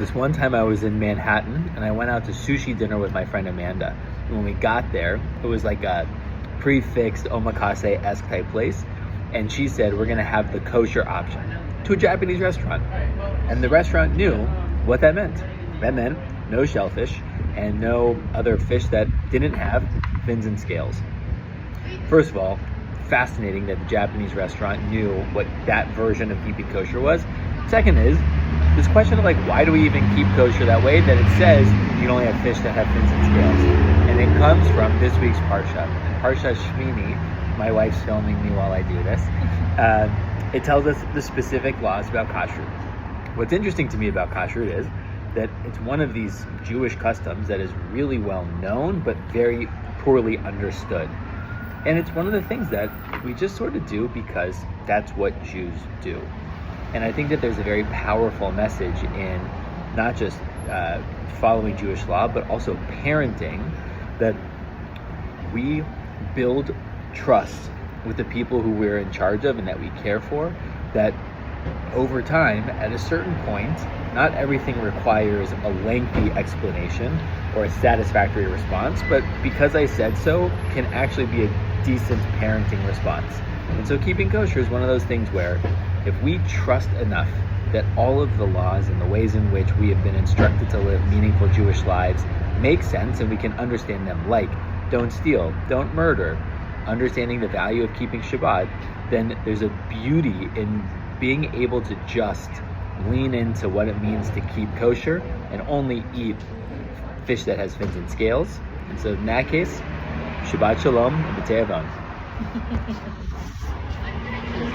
This one time I was in Manhattan and I went out to sushi dinner with my friend Amanda. And when we got there, it was like a prefixed omakase-esque type place. And she said, we're gonna have the kosher option to a Japanese restaurant. And the restaurant knew what that meant. That meant no shellfish and no other fish that didn't have fins and scales. First of all, fascinating that the Japanese restaurant knew what that version of keeping kosher was. Second is this question of like, why do we even keep kosher that way? That it says you can only have fish that have fins and scales. And it comes from this week's Parshat. And Parshat Shemini, my wife's filming me while I do this, it tells us the specific laws about kashrut. What's interesting to me about kashrut is that it's one of these Jewish customs that is really well known, but very poorly understood. And it's one of the things that we just sort of do because that's what Jews do. And I think that there's a very powerful message in not just following Jewish law, but also parenting, that we build trust with the people who we're in charge of and that we care for, that over time, at a certain point, not everything requires a lengthy explanation or a satisfactory response, but because I said so can actually be a decent parenting response. And so keeping kosher is one of those things where if we trust enough that all of the laws and the ways in which we have been instructed to live meaningful Jewish lives make sense and we can understand them, like don't steal, don't murder, understanding the value of keeping Shabbat, then there's a beauty in being able to just lean into what it means to keep kosher and only eat fish that has fins and scales. And so in that case, Shabbat Shalom and B'tei Avon.